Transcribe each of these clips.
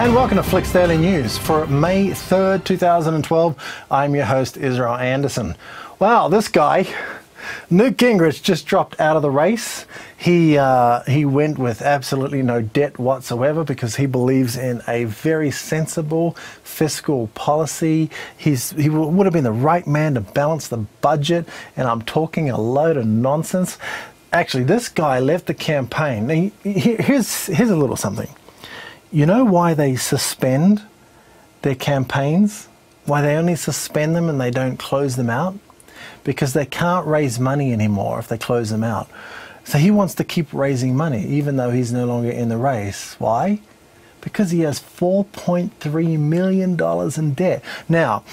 And welcome to FLIX Daily News for May 3rd, 2012. I'm your host, Israel Anderson. Wow, this guy, Newt Gingrich, just dropped out of the race. He went with absolutely no debt whatsoever because he believes in a very sensible fiscal policy. He would have been the right man to balance the budget, and I'm talking a load of nonsense. Actually, this guy left the campaign. Here's a little something. You know why they suspend their campaigns? Why they only suspend them and they don't close them out? Because they can't raise money anymore if they close them out. So he wants to keep raising money even though he's no longer in the race. Why? Because he has $4.3 million in debt. Now,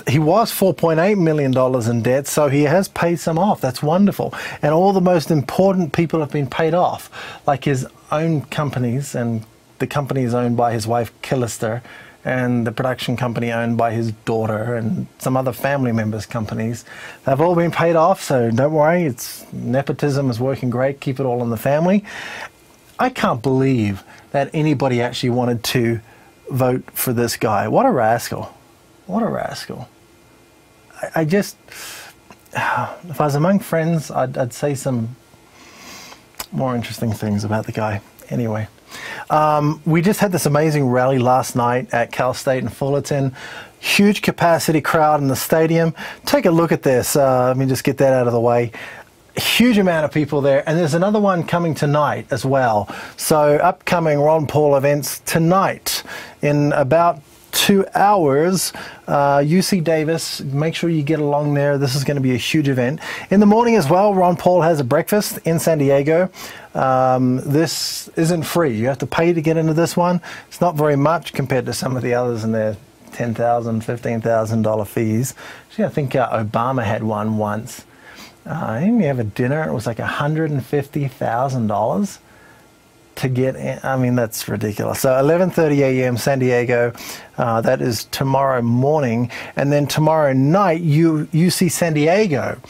he was $4.8 million in debt, so he has paid some off. That's wonderful. And all the most important people have been paid off, like his own companies, and the company is owned by his wife, Killister, and the production company owned by his daughter and some other family members' companies. They've all been paid off, so don't worry. Nepotism is working great. Keep it all in the family. I can't believe that anybody actually wanted to vote for this guy. What a rascal. What a rascal. I just, if I was among friends, I'd say some more interesting things about the guy. Anyway. We just had this amazing rally last night at Cal State in Fullerton. Huge capacity crowd in the stadium. Take a look at this. Let me just get that out of the way. Huge amount of people there, and there's another one coming tonight as well. So upcoming Ron Paul events tonight in about 2 hours. UC Davis, make sure you get along there. This is going to be a huge event. In the morning as well, Ron Paul has a breakfast in San Diego. This isn't free. You have to pay to get into this one. It's not very much compared to some of the others in their $10,000, $15,000 fees. Actually, I think Obama had one once. Didn't he have a dinner? It was like $150,000 to get in. I mean, that's ridiculous. So 11:30 a.m. San Diego, that is tomorrow morning, and then tomorrow night UC San Diego.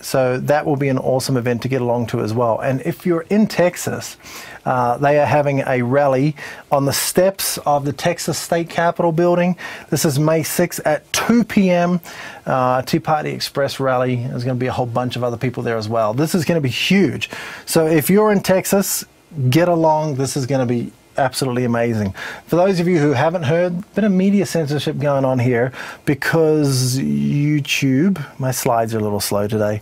So that will be an awesome event to get along to as well. And if you're in Texas, they are having a rally on the steps of the Texas State Capitol building. This is May 6th at 2 p.m. Tea Party Express rally. There's going to be a whole bunch of other people there as well. This is going to be huge. So if you're in Texas, get along. This is going to be absolutely amazing. For those of you who haven't heard, a bit of media censorship going on here because YouTube, my slides are a little slow today,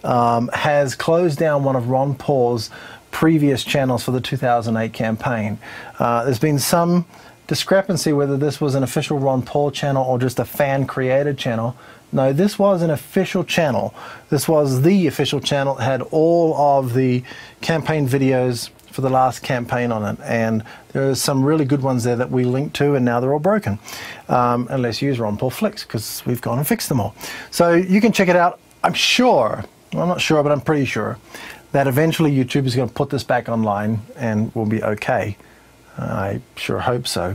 has closed down one of Ron Paul's previous channels for the 2008 campaign. There's been some discrepancy whether this was an official Ron Paul channel or just a fan-created channel. No, this was an official channel. This was the official channel. It had all of the campaign videos for the last campaign on it, and there's some really good ones there that we linked to, and now they're all broken. Unless you use Ron Paul FLIX, because we've gone and fixed them all. So you can check it out. I'm sure, well, I'm not sure, but I'm pretty sure that eventually YouTube is going to put this back online and we'll be okay. I sure hope so.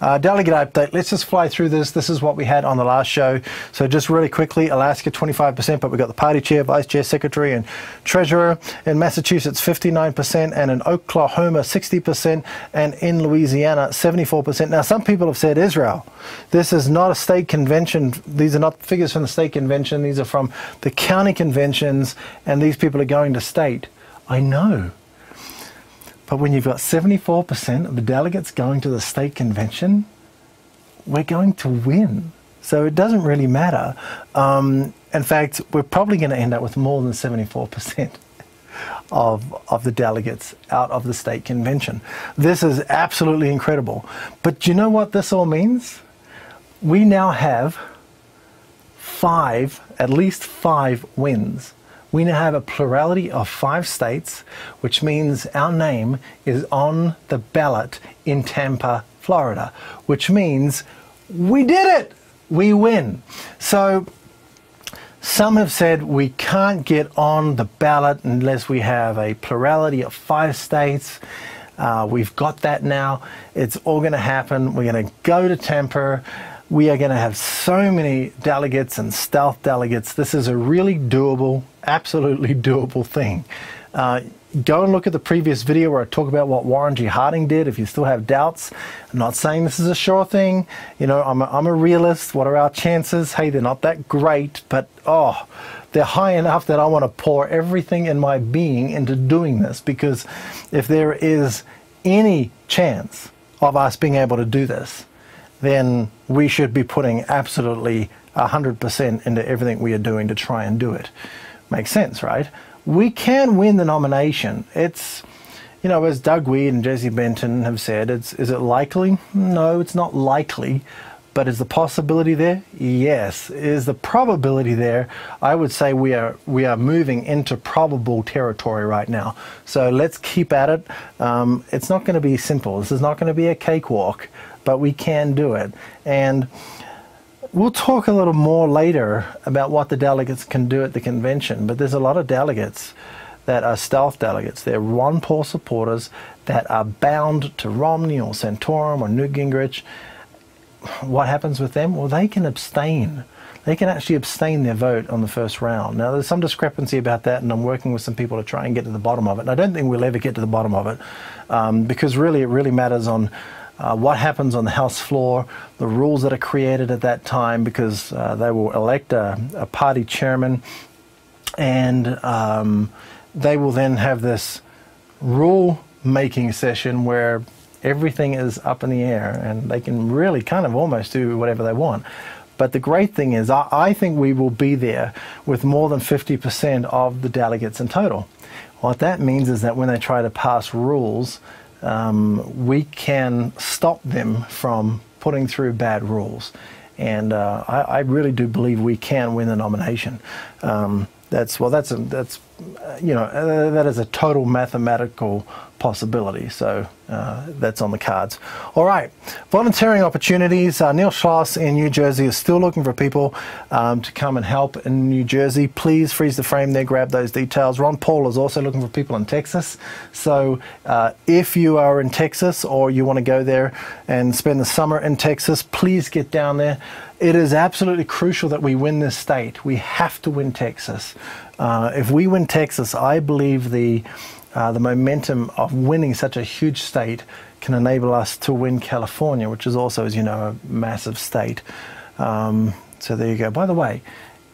Delegate update. Let's just fly through this. This is what we had on the last show. So just really quickly, Alaska 25%, but we've got the party chair, vice chair, secretary, and treasurer. In Massachusetts, 59%, and in Oklahoma, 60%, and in Louisiana, 74%. Now, some people have said, Israel, this is not a state convention. These are not figures from the state convention. These are from the county conventions, and these people are going to state. I know. But when you've got 74% of the delegates going to the state convention, we're going to win. So it doesn't really matter. In fact, we're probably going to end up with more than 74% of the delegates out of the state convention. This is absolutely incredible. But do you know what this all means? We now have at least five wins. We now have a plurality of 5 states, which means our name is on the ballot in Tampa, Florida, which means we did it. We win. So some have said we can't get on the ballot unless we have a plurality of 5 states. We've got that now. It's all going to happen. We're going to go to Tampa. We are going to have so many delegates and stealth delegates. This is a really doable, absolutely doable thing. Go and look at the previous video where I talk about what Warren G. Harding did if you still have doubts. I'm not saying this is a sure thing. You know, I'm a realist. What are our chances? Hey, they're not that great, but oh, they're high enough that I want to pour everything in my being into doing this, because if there is any chance of us being able to do this, then we should be putting absolutely 100% into everything we are doing to try and do it. Makes sense, right? We can win the nomination. It's, you know, as Doug Weed and Jesse Benton have said, is it likely? No, it's not likely. But is the possibility there? Yes. Is the probability there? I would say we are moving into probable territory right now. So let's keep at it. It's not going to be simple. This is not going to be a cakewalk, but we can do it. And we'll talk a little more later about what the delegates can do at the convention, but there's a lot of delegates that are stealth delegates. They're Ron Paul supporters that are bound to Romney or Santorum or Newt Gingrich. What happens with them? Well, they can abstain. They can actually abstain their vote on the first round. Now, there's some discrepancy about that, and I'm working with some people to try and get to the bottom of it. And I don't think we'll ever get to the bottom of it, because really, it really matters on what happens on the House floor, the rules that are created at that time, because they will elect a party chairman, and they will then have this rule-making session where everything is up in the air, and they can really kind of almost do whatever they want. But the great thing is, I think we will be there with more than 50% of the delegates in total. What that means is that when they try to pass rules, we can stop them from putting through bad rules. And I really do believe we can win the nomination. That is a total mathematical possibility. So that's on the cards. All right, volunteering opportunities. Neil Schloss in New Jersey is still looking for people to come and help in New Jersey. Please freeze the frame there, grab those details. Ron Paul is also looking for people in Texas. So if you are in Texas or you want to go there and spend the summer in Texas, please get down there. It is absolutely crucial that we win this state. We have to win Texas. If we win Texas, I believe the momentum of winning such a huge state can enable us to win California, which is also, as you know, a massive state. So there you go. By the way,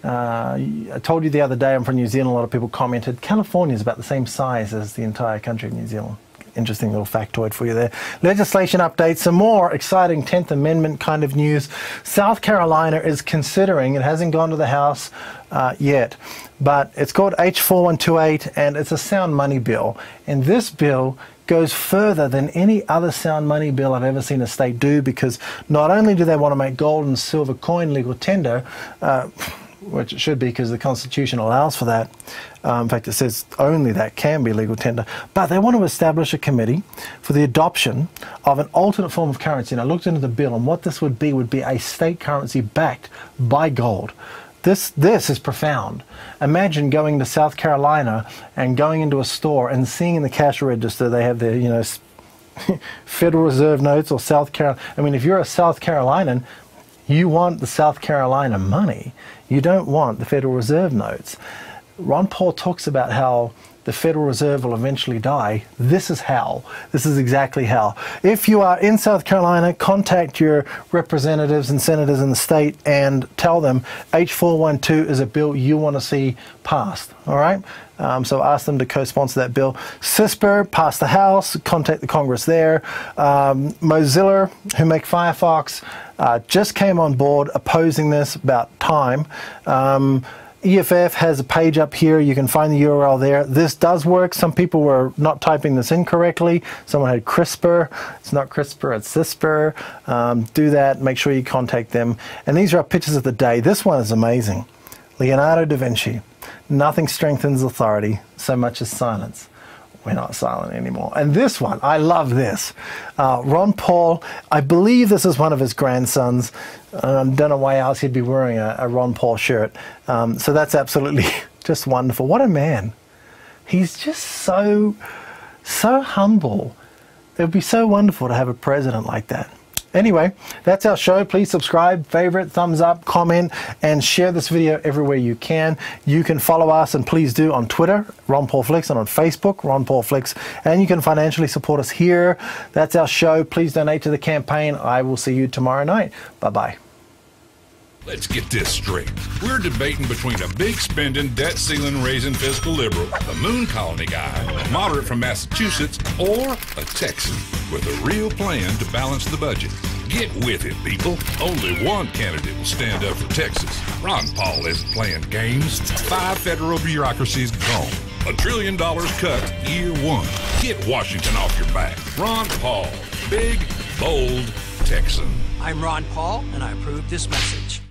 I told you the other day I'm from New Zealand. A lot of people commented, California is about the same size as the entire country of New Zealand. Interesting little factoid for you there. Legislation updates, some more exciting 10th Amendment kind of news. South Carolina is considering, it hasn't gone to the House yet, but it's called H4128, and it's a sound money bill. And this bill goes further than any other sound money bill I've ever seen a state do, because not only do they want to make gold and silver coin legal tender, which it should be because the Constitution allows for that. In fact, it says only that can be legal tender. But they want to establish a committee for the adoption of an alternate form of currency. And I looked into the bill, and what this would be a state currency backed by gold. This is profound. Imagine going to South Carolina and going into a store and seeing in the cash register they have their, you know, Federal Reserve notes or South Carolina. I mean, if you're a South Carolinian, you want the South Carolina money. You don't want the Federal Reserve notes. Ron Paul talks about how the Federal Reserve will eventually die. This is how. This is exactly how. If you are in South Carolina, contact your representatives and senators in the state and tell them H412 is a bill you want to see passed. All right? So ask them to co-sponsor that bill. CISPR passed the House. Contact the Congress there. Mozilla, who make Firefox, just came on board opposing this about time. EFF has a page up here. You can find the URL there. This does work. Some people were not typing this in correctly. Someone had CRISPR. It's not CRISPR, it's CISPR. Do that. Make sure you contact them. And these are our pictures of the day. This one is amazing. Leonardo da Vinci. Nothing strengthens authority so much as silence. We're not silent anymore. And this one, I love this. Ron Paul, I believe this is one of his grandsons. Don't know why else he'd be wearing a Ron Paul shirt. So that's absolutely just wonderful. What a man. He's just so humble. It would be so wonderful to have a president like that. Anyway, that's our show. Please subscribe, favorite, thumbs up, comment, and share this video everywhere you can. You can follow us, and please do, on Twitter, Ron Paul FLIX, and on Facebook, Ron Paul FLIX. And you can financially support us here. That's our show. Please donate to the campaign. I will see you tomorrow night. Bye-bye. Let's get this straight. We're debating between a big spending, debt ceiling raising fiscal liberal, the moon colony guy, a moderate from Massachusetts, or a Texan with a real plan to balance the budget. Get with it, people. Only one candidate will stand up for Texas. Ron Paul isn't playing games. 5 federal bureaucracies gone. $1 trillion cut year 1. Get Washington off your back. Ron Paul, big, bold Texan. I'm Ron Paul, and I approve this message.